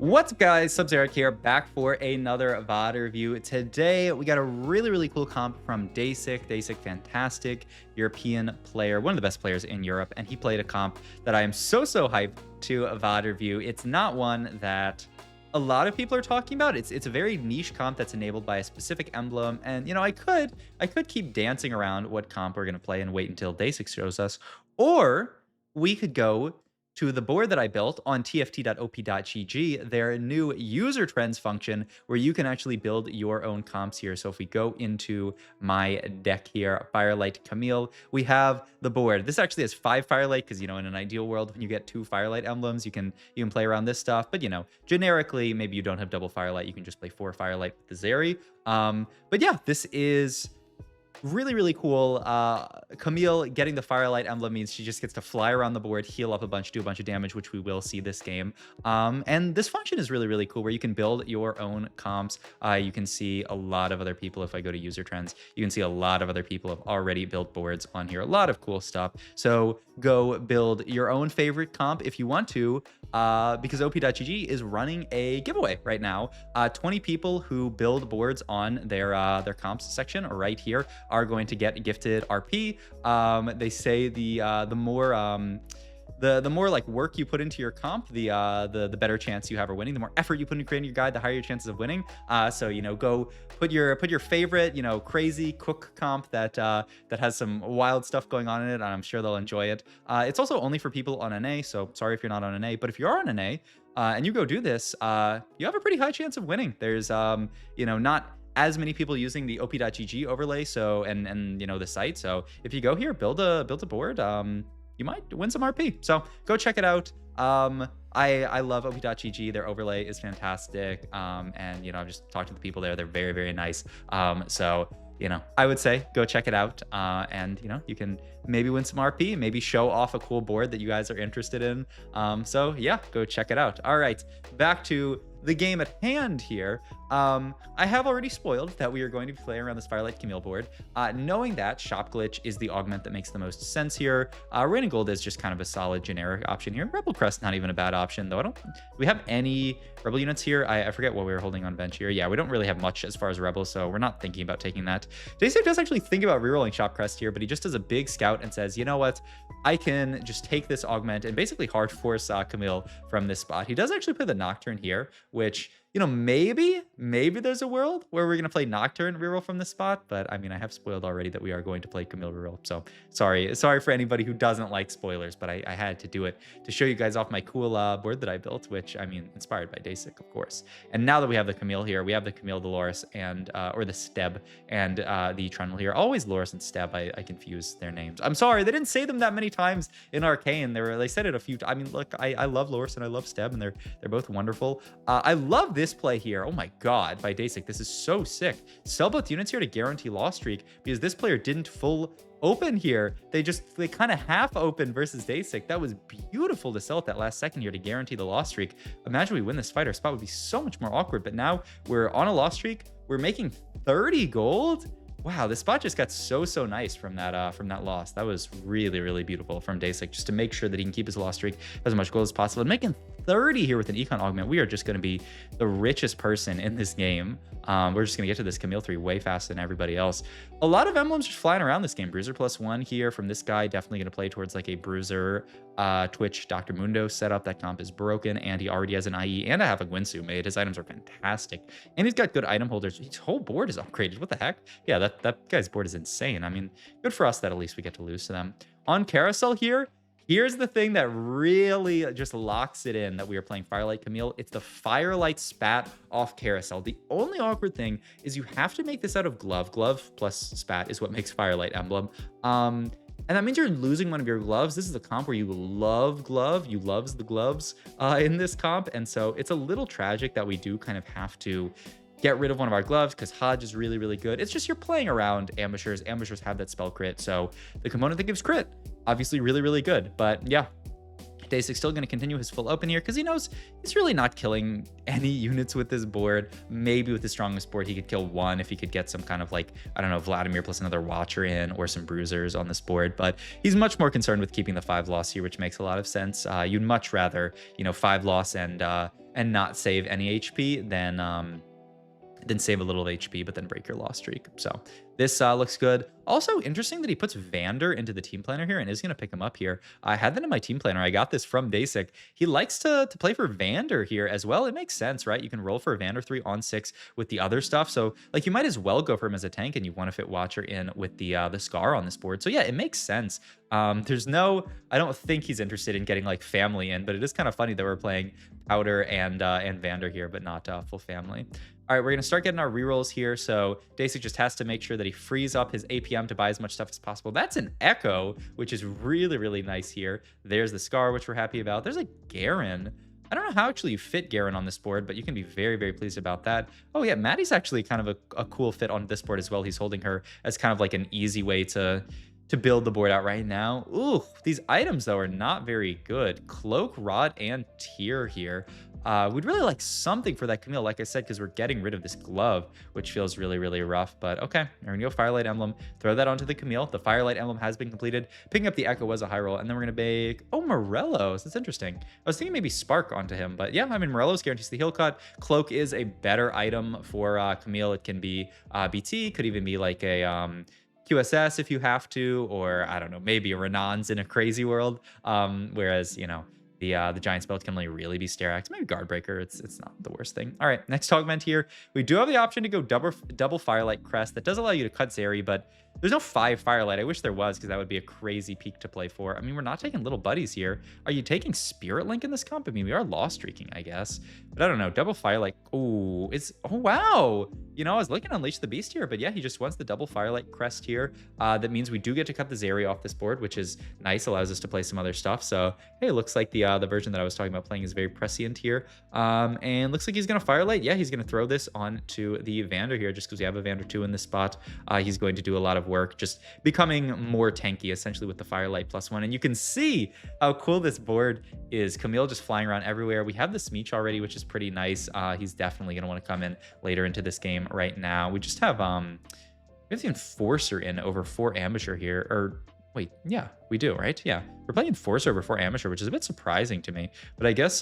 What's up, guys? Sub-Zero here, back for another VOD review. Today, we got a really cool comp from Dasic. Dasic, fantastic European player, one of the best players in Europe, and he played a comp that I am so hyped to a VOD review. It's not one that a lot of people are talking about. It's a very niche comp that's enabled by a specific emblem, and I could keep dancing around what comp we're gonna play and wait until Dasic shows us, or we could go to the board that I built on tft.op.gg, their new user trends function where you can actually build your own comps here. So if we go into my deck here, Firelight Camille, we have the board. This actually has 5 Firelight because, in an ideal world, when you get 2 Firelight emblems, you can play around this stuff. But, generically, maybe you don't have double Firelight. You can just play 4 Firelight with the Zeri. But yeah, this is really cool. Camille getting the Firelight emblem means she just gets to fly around the board, heal up a bunch, do a bunch of damage, which we will see this game. And this function is really cool where you can build your own comps. You can see a lot of other people. If I go to user trends, you can see a lot of other people have already built boards on here. A lot of cool stuff. So go build your own favorite comp if you want to, because op.gg is running a giveaway right now. 20 people who build boards on their comps section right here are going to get gifted RP. They say the more like work you put into your comp, the better chance you have of winning. The more effort you put into creating your guide, the higher your chances of winning. So go put your favorite crazy cook comp that has some wild stuff going on in it, and I'm sure they'll enjoy it. It's also only for people on NA, so sorry if you're not on NA. But if you are on NA and you go do this, you have a pretty high chance of winning. There's not as many people using the op.gg overlay, so and the site. So if you go here, build a board, you might win some RP. So go check it out. I love op.gg. Their overlay is fantastic. And I've just talked to the people there. They're very nice. So I would say go check it out. And you can maybe win some RP, maybe show off a cool board that you guys are interested in. So yeah, go check it out. All right, back to the game at hand here. I have already spoiled that we are going to be playing around this Firelight Camille board, knowing that Shop Glitch is the augment that makes the most sense here. Rain and Gold is just kind of a solid generic option here. Rebel Crest, not even a bad option, though. Do we have any Rebel units here? I forget what we were holding on bench here. Yeah, we don't really have much as far as Rebel, so we're not thinking about taking that. Dasic does actually think about rerolling Shop Crest here, but he just does a big scout and says, you know what? I can just take this augment and basically hard force Camille from this spot. He does actually play the Nocturne here, which maybe there's a world where we're going to play Nocturne reroll from this spot, but I mean, I have spoiled already that we are going to play Camille reroll, so sorry for anybody who doesn't like spoilers, but I had to do it to show you guys off my cool board that I built, which, I mean, inspired by Dasic, of course. And now that we have the Camille here, we have the Camille, the Loris, and or the Steb, and the Trundle here. Always Loris and Steb, I confuse their names. I'm sorry, they didn't say them that many times in Arcane. They said it a few times. I mean, look, I love Loris and I love Steb, and they're both wonderful. I love this play here. Oh my god, by Dasic, this is so sick. Sell both units here to guarantee loss streak, because this player didn't full open here. They kind of half open versus Dasic. That was beautiful to sell at that last second here to guarantee the loss streak. Imagine we win this fight, our spot would be so much more awkward, but now we're on a loss streak. We're making 30 gold. Wow, this spot just got so nice from that loss. That was really beautiful from Dasic, just to make sure that he can keep his loss streak as much gold as possible. And making 30 here with an econ augment, we are just going to be the richest person in this game. We're just going to get to this Camille 3 way faster than everybody else. A lot of emblems just flying around this game. Bruiser +1 here from this guy, definitely going to play towards like a Bruiser Twitch Dr. Mundo setup. That comp is broken, and he already has an IE and a half a Gwinsu made. His items are fantastic, and he's got good item holders. His whole board is upgraded. What the heck? Yeah, that guy's board is insane. I mean, good for us that at least we get to lose to them. On Carousel here, here's the thing that really just locks it in that we are playing Firelight Camille. It's the Firelight Spat off Carousel. The only awkward thing is you have to make this out of Glove. Glove plus Spat is what makes Firelight Emblem. And that means you're losing one of your gloves. This is a comp where you love Glove. You loves the gloves in this comp. And so it's a little tragic that we do kind of have to get rid of one of our gloves because Hodge is really good. It's just you're playing around Ambushers. Ambushers have that spell crit, so the component that gives crit, obviously really good. But yeah, Dasic's still going to continue his full open here because he knows he's really not killing any units with this board. Maybe with his strongest board, he could kill one if he could get some kind of like, I don't know, Vladimir plus another Watcher in or some Bruisers on this board. But he's much more concerned with keeping the 5 loss here, which makes a lot of sense. You'd much rather, 5 loss and and not save any HP, then save a little of HP, but then break your loss streak. So this looks good. Also interesting that he puts Vander into the team planner here and is going to pick him up here. I had that in my team planner. I got this from Dasic. He likes to play for Vander here as well. It makes sense, right? You can roll for Vander 3 on 6 with the other stuff. So like you might as well go for him as a tank, and you want to fit Watcher in with the Scar on this board. So yeah, it makes sense. I don't think he's interested in getting like family in, but it is kind of funny that we're playing Powder and Vander here, but not full family. All right, we're going to start getting our rerolls here. So Dasic just has to make sure that he frees up his APM to buy as much stuff as possible. That's an Echo, which is really, really nice here. There's the Scar, which we're happy about. There's a Garen. I don't know how actually you fit Garen on this board, but you can be very, very pleased about that. Oh yeah, Maddie's actually kind of a cool fit on this board as well. He's holding her as kind of like an easy way to build the board out right now. Ooh, these items though are not very good. Cloak, Rod, and Tear here. We'd really like something for that Camille, like I said, because we're getting rid of this glove, which feels really, really rough. But okay, we're gonna go Firelight Emblem, throw that onto the Camille. The Firelight Emblem has been completed. Picking up the Echo was a high roll, and then we're gonna make, oh, Morello's. That's interesting. I was thinking maybe Spark onto him, but yeah, I mean, Morello's guarantees the heal cut. Cloak is a better item for Camille. It can be BT, could even be like a QSS if you have to, or I don't know, maybe a Renan's in a crazy world. Whereas, you know, the giant spell can only really be Sterax. Maybe Guard Breaker. It's not the worst thing. All right, next augment here. We do have the option to go double Firelight Crest. That does allow you to cut Zeri, but there's no 5 Firelight. I wish there was, because that would be a crazy peak to play for. I mean, we're not taking little buddies here. Are you taking Spirit Link in this comp? I mean, we are lost streaking, I guess. But I don't know. Double Firelight. Oh, oh, wow. You know, I was looking to Unleash the Beast here, but yeah, he just wants the double Firelight Crest here. That means we do get to cut the Zeri off this board, which is nice. Allows us to play some other stuff. So, hey, it looks like the version that I was talking about playing is very prescient here. And looks like he's going to Firelight. Yeah, he's going to throw this onto the Vander here, just because we have a Vander 2 in this spot. He's going to do a lot of work, just becoming more tanky, essentially, with the Firelight +1. And you can see how cool this board is. Camille just flying around everywhere. We have the Smeech already, which is pretty nice. He's definitely going to want to come in later into this game. Right now we just have we have the Enforcer in over 4 Ambusher here, or wait, yeah, we do, right? Yeah, we're playing Enforcer over 4 Ambusher, which is a bit surprising to me, but I guess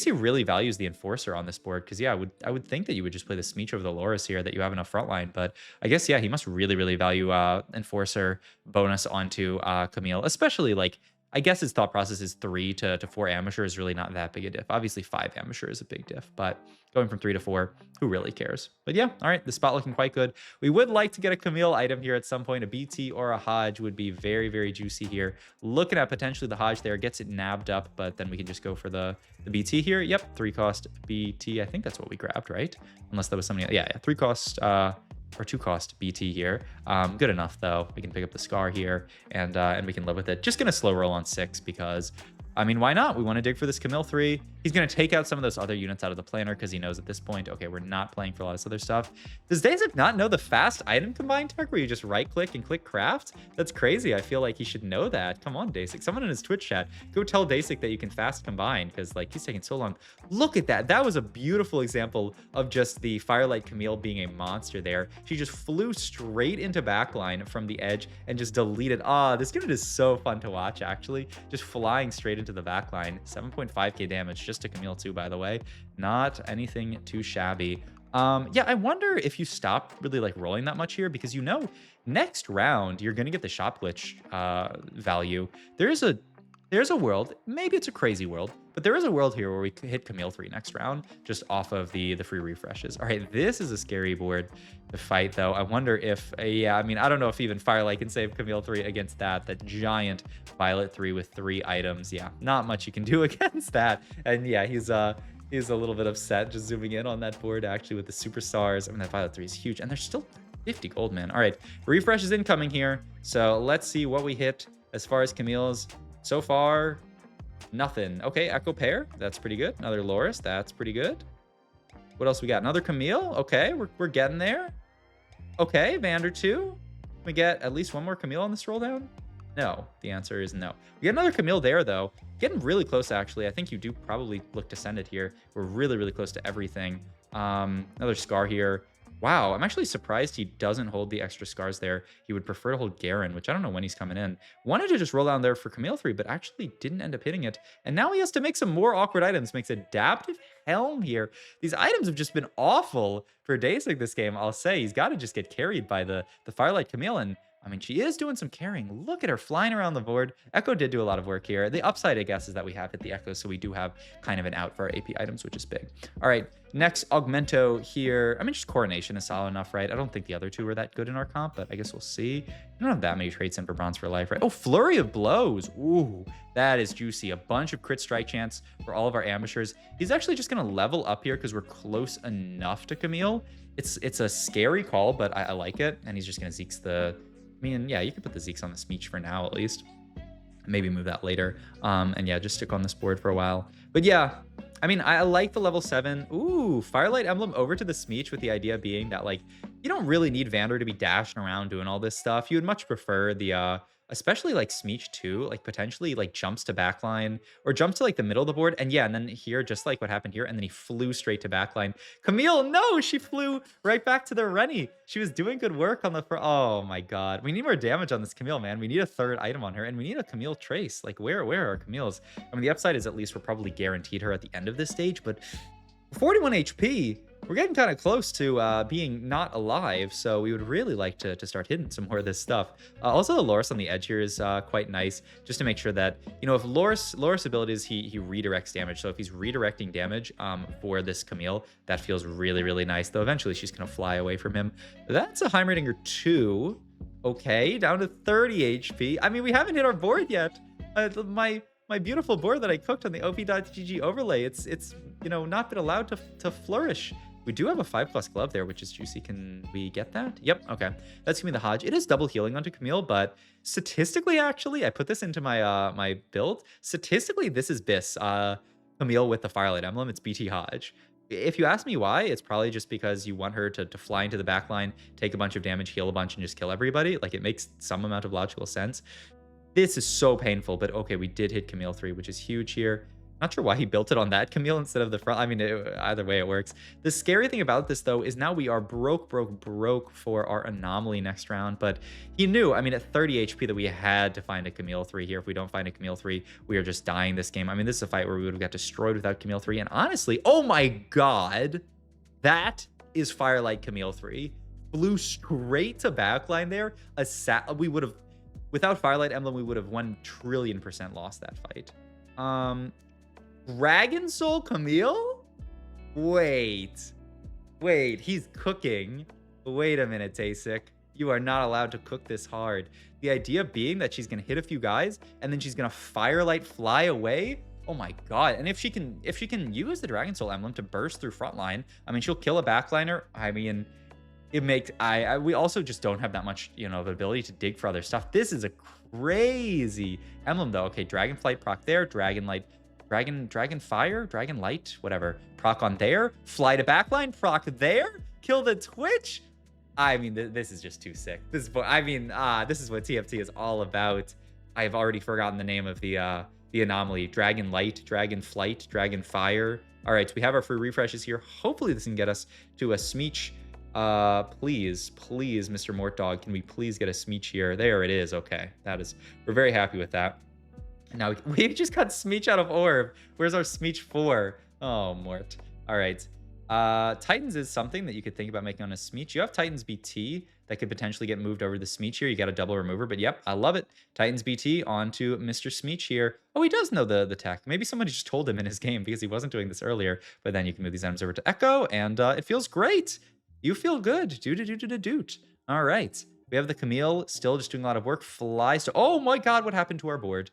he really values the Enforcer on this board, because yeah, I would think that you would just play the Smeech over the Loris here, that you have enough frontline, but I guess yeah, he must really, really value Enforcer bonus onto Camille, especially like, I guess his thought process is 3 to 4 Ambusher is really not that big a diff. Obviously 5 Ambusher is a big diff, but going from 3 to 4, who really cares? But yeah, all right, the spot looking quite good. We would like to get a Camille item here at some point. A BT or a Hodge would be very, very juicy here. Looking at potentially the Hodge there, gets it nabbed up, but then we can just go for the BT here. Yep, 3 cost BT. I think that's what we grabbed, right? Unless that was something, yeah, 3 cost or 2 cost BT here. Good enough though. We can pick up the Scar here and we can live with it. Just gonna slow roll on 6, because I mean, why not? We want to dig for this Camille 3. He's going to take out some of those other units out of the planner, because he knows at this point, okay, we're not playing for a lot of this other stuff. Does Dasic not know the fast item combine tech, where you just right click and click craft? That's crazy. I feel like he should know that. Come on, Dasic. Someone in his Twitch chat, go tell Dasic that you can fast combine, because like he's taking so long. Look at that. That was a beautiful example of just the Firelight Camille being a monster there. She just flew straight into backline from the edge and just deleted. This unit is so fun to watch, actually. Just flying straight into the back line. 7.5k damage just to Camille 2, by the way. Not anything too shabby. Yeah, I wonder if you stop really like rolling that much here, because you know next round you're gonna get the shop glitch value. There's a world, maybe it's a crazy world, but there is a world here where we hit Camille 3 next round just off of the free refreshes. All right, this is a scary board to fight though. I wonder if, yeah, I mean, I don't know if even Firelight can save Camille 3 against that giant Violet 3 with 3 items. Yeah, not much you can do against that. And yeah, he's a little bit upset just zooming in on that board actually with the superstars. I mean, that Violet 3 is huge, and there's still 50 gold, man. All right, refresh is incoming here. So let's see what we hit as far as Camille's. So far, nothing. Okay, Echo Pair, that's pretty good. Another Loris, that's pretty good. What else we got? Another Camille. Okay, we're getting there. Okay, Vander 2. Can we get at least one more Camille on this roll down? No, the answer is no. We get another Camille there, though. Getting really close, actually. I think you do probably look to send it here. We're really, really close to everything. Another Scar here. Wow, I'm actually surprised he doesn't hold the extra scars there. He would prefer to hold Garen, which I don't know when he's coming in. Wanted to just roll down there for Camille 3, but actually didn't end up hitting it. And now he has to make some more awkward items. Makes Adaptive Helm here. These items have just been awful for Dasik this game, I'll say. He's got to just get carried by the Firelight Camille. And I mean, she is doing some carrying. Look at her flying around the board. Echo did do a lot of work here. The upside, I guess, is that we have hit the Echo, so we do have kind of an out for our AP items, which is big. All right, next Augmento here. I mean, just Coronation is solid enough, right? I don't think the other two were that good in our comp, but I guess we'll see. I don't have that many traits in for Bronze for Life, right? Oh, Flurry of Blows. Ooh, that is juicy. A bunch of crit strike chance for all of our ambushers. He's actually just going to level up here because we're close enough to Camille. It's a scary call, but I like it. And he's just going to Zeke's the... I mean, yeah, you could put the Zeeks on the Smeech for now, at least. Maybe move that later. And yeah, just stick on this board for a while. But yeah, I mean, I like the level 7. Ooh, Firelight Emblem over to the Smeech with the idea being that, like, you don't really need Vander to be dashing around doing all this stuff. You would much prefer the, especially like Smeech too, like potentially like jumps to backline or jumps to like the middle of the board. And yeah, and then here, just like what happened here, and then he flew straight to backline. Camille, no, she flew right back to the Rennie. She was doing good work on the, oh my God. We need more damage on this Camille, man. We need a third item on her and we need a Camille trace. Like where are Camille's? I mean, the upside is at least we're probably guaranteed her at the end of this stage, but 41 HP, we're getting kind of close to being not alive, so we would really like to start hitting some more of this stuff. Also, the Loris on the edge here is quite nice, just to make sure that, you know, if Loris abilities, he redirects damage. So if he's redirecting damage for this Camille, that feels really, really nice, though eventually she's going to fly away from him. That's a Heimerdinger 2. Okay, down to 30 HP. I mean, we haven't hit our board yet. My beautiful board that I cooked on the op.gg overlay, it's you know, not been allowed to flourish. We do have a 5+ glove there, which is juicy. Can we get that? Yep, okay. That's gonna be the Hodge. It is double healing onto Camille, but statistically, actually, I put this into my my build. Statistically, this is Biss. Camille with the Firelight Emblem, it's BT Hodge. If you ask me why, it's probably just because you want her to fly into the back line, take a bunch of damage, heal a bunch, and just kill everybody. Like, it makes some amount of logical sense. This is so painful, but okay, we did hit Camille 3, which is huge here. Not sure why he built it on that Camille instead of the front. I mean, either way, it works. The scary thing about this, though, is now we are broke for our Anomaly next round. But he knew, I mean, at 30 HP that we had to find a Camille 3 here. If we don't find a Camille 3, we are just dying this game. I mean, this is a fight where we would have got destroyed without Camille 3. And honestly, oh my God, that is Firelight Camille 3. Flew straight to backline there. We would have... Without Firelight Emblem, we would have 1,000,000,000% lost that fight. Dragon Soul Camille? Wait, he's cooking. Wait a minute, Dasik. You are not allowed to cook this hard. The idea being that she's going to hit a few guys and then she's going to Firelight fly away. Oh my God. And if she can use the Dragon Soul Emblem to burst through frontline, I mean, she'll kill a backliner. I mean, it makes we also just don't have that much, you know, of ability to dig for other stuff. This is a crazy emblem though. Okay, Dragonflight proc there, Dragonlight, Dragon Fire, Dragon Light, whatever. Proc on there, fly to backline, proc there, kill the Twitch. I mean, this is just too sick. This is this is what TFT is all about. I've already forgotten the name of the Anomaly. Dragon Light, Dragon Flight, Dragon Fire. All right, so we have our free refreshes here. Hopefully this can get us to a Smeech. Please, Mr. Mortdog, can we please get a Smeech here? There it is. Okay, we're very happy with that. And now we just got Smeech out of Orb. Where's our Smeech 4? Oh, Mort. All right. Titans is something that you could think about making on a Smeech. You have Titans BT that could potentially get moved over to the Smeech here. You got a double remover, but yep, I love it. Titans BT onto Mr. Smeech here. Oh, he does know the tech. Maybe somebody just told him in his game because he wasn't doing this earlier, but then you can move these items over to Echo, and it feels great. You feel good. Doot. All right. We have the Camille still just doing a lot of work. Flies to... Oh my God, what happened to our board?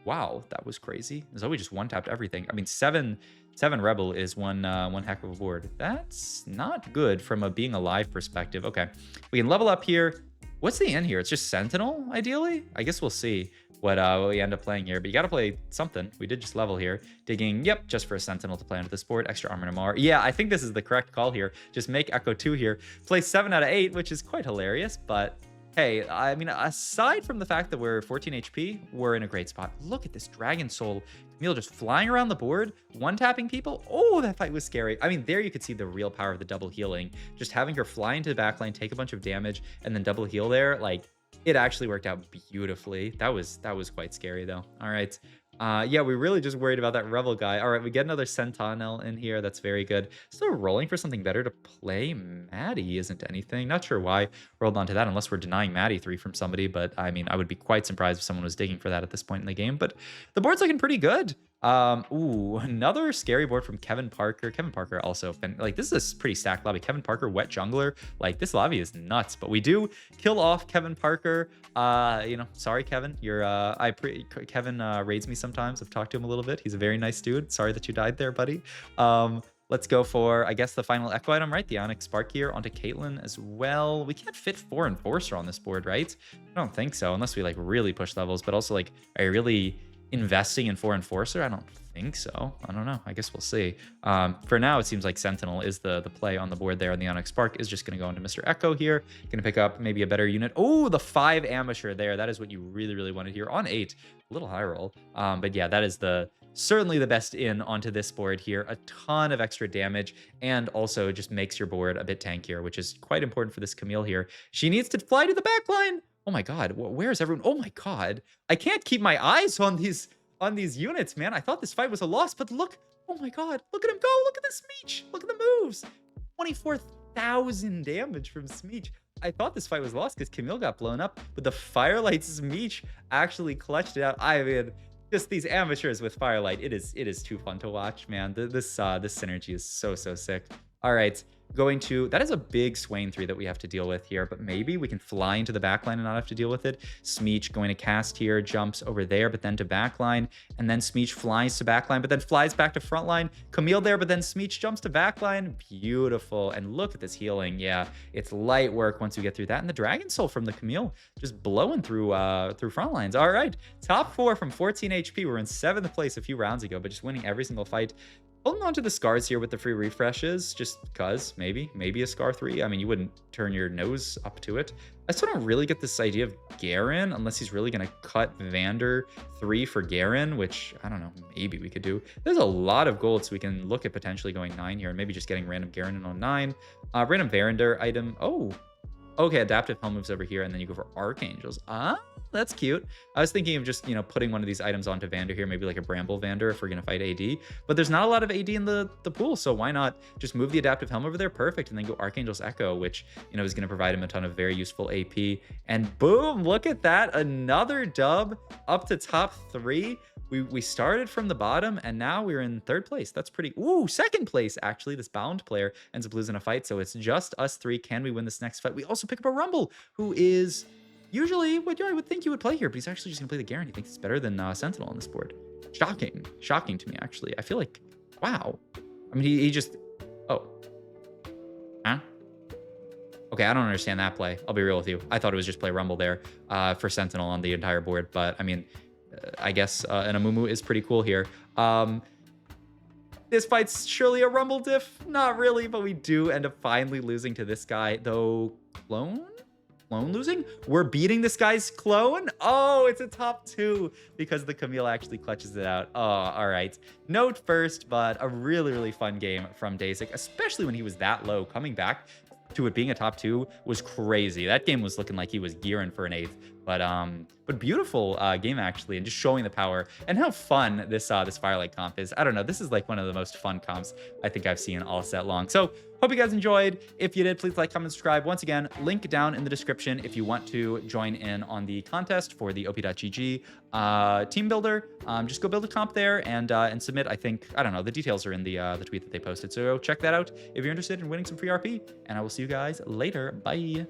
Wow, that was crazy. Zoe just one-tapped everything. I mean, 7 Rebel is one heck of a board. That's not good from a being alive perspective. Okay, we can level up here. What's the end here? It's just Sentinel, ideally? I guess we'll see what we end up playing here. But you got to play something. We did just level here. Digging, yep, just for a Sentinel to play onto this board. Extra Armor Namar. Yeah, I think this is the correct call here. Just make Echo 2 here. Play 7 out of 8, which is quite hilarious, but... Hey, I mean, aside from the fact that we're 14 HP, we're in a great spot. Look at this Dragon Soul Camille just flying around the board, one-tapping people. Oh, that fight was scary. I mean, there you could see the real power of the double healing. Just having her fly into the backline, take a bunch of damage, and then double heal there, like, it actually worked out beautifully. That was quite scary, though. All right. Yeah, we really just worried about that Revel guy. All right, we get another Sentinel in here. That's very good. Still rolling for something better to play. Maddie isn't anything. Not sure why rolled onto that unless we're denying Maddie 3 from somebody. But I mean, I would be quite surprised if someone was digging for that at this point in the game. But the board's looking pretty good. Ooh, another scary board from Kevin Parker. Kevin Parker also been like, this is a pretty stacked lobby. Kevin Parker, wet jungler. Like, this lobby is nuts, but we do kill off Kevin Parker. You know, sorry, Kevin. Kevin raids me sometimes. I've talked to him a little bit. He's a very nice dude. Sorry that you died there, buddy. Let's go for, I guess, the final echo item, right? The Onyx Spark here onto Caitlyn as well. We can't fit 4 Enforcer on this board, right? I don't think so, unless we like really push levels, but also like, are you really investing in 4 Enforcer? I don't think so. I don't know. I guess we'll see. For now, it seems like Sentinel is the play on the board there, and the Onyx Spark is just going to go into Mr. Echo here. Going to pick up maybe a better unit. Oh, the 5 Amateur there. That is what you really, really wanted here. On 8, a little high roll. But yeah, that is certainly the best in onto this board here. A ton of extra damage, and also just makes your board a bit tankier, which is quite important for this Camille here. She needs to fly to the back line. Oh my god, where's everyone? Oh my god, I can't keep my eyes on these units, man. I thought this fight was a loss, but look, oh my god, look at him go. Look at the Smeech. Look at the moves. 24,000 damage from Smeech. I thought this fight was lost because Camille got blown up, but the Firelight Smeech actually clutched it out. I mean, just these amateurs with Firelight, it is too fun to watch, man. This synergy is so sick. All right, that is a big Swain 3 that we have to deal with here, but maybe we can fly into the backline and not have to deal with it. Smeech going to cast here, jumps over there, but then to backline, and then Smeech flies to backline, but then flies back to frontline. Camille there, but then Smeech jumps to backline. Beautiful. And look at this healing. Yeah, it's light work once we get through that. And the Dragon Soul from the Camille just blowing through front lines. All right, top 4 from 14 HP. We're in 7th place a few rounds ago, but just winning every single fight. Holding on to the scars here with the free refreshes, just because, maybe a scar 3. I mean, you wouldn't turn your nose up to it. I still don't really get this idea of Garen, unless he's really going to cut Vander 3 for Garen, which, I don't know, maybe we could do. There's a lot of gold, so we can look at potentially going 9 here, and maybe just getting random Garen in on 9. Random Vander item. Oh, okay, adaptive helm moves over here, and then you go for Archangels. That's cute. I was thinking of just, putting one of these items onto Vander here, maybe like a Bramble Vander if we're going to fight AD. But there's not a lot of AD in the pool, so why not just move the adaptive helm over there? Perfect. And then go Archangel's Echo, which, is going to provide him a ton of very useful AP. And boom, look at that. Another dub up to top 3. We started from the bottom, and now we're in 3rd place. That's pretty... Ooh, 2nd place, actually. This Bound player ends up losing a fight, so it's just us 3. Can we win this next fight? We also pick up a Rumble, who is... usually what I would think you would play here, but he's actually just gonna play the Garen. He thinks it's better than Sentinel on this board. Shocking to me, actually. I feel like, wow. I mean, he just, oh, huh? Okay, I don't understand that play. I'll be real with you. I thought it was just play Rumble there for Sentinel on the entire board, but I mean, I guess an Amumu is pretty cool here. This fight's surely a Rumble diff? Not really, but we do end up finally losing to this guy, though. Clone losing? We're beating this guy's clone? Oh, it's a top 2 because the Camille actually clutches it out. Oh, all right. Note first, but a really fun game from Dasic, especially when he was that low. Coming back to it being a top 2 was crazy. That game was looking like he was gearing for an 8th. But beautiful game actually, and just showing the power and how fun this Firelight comp is. I don't know, this is like one of the most fun comps I think I've seen all set long. So hope you guys enjoyed. If you did, please like, comment, subscribe. Once again, link down in the description if you want to join in on the contest for the op.gg team builder. Just go build a comp there and submit. I don't know, the details are in the tweet that they posted. So check that out if you're interested in winning some free RP, and I will see you guys later. Bye.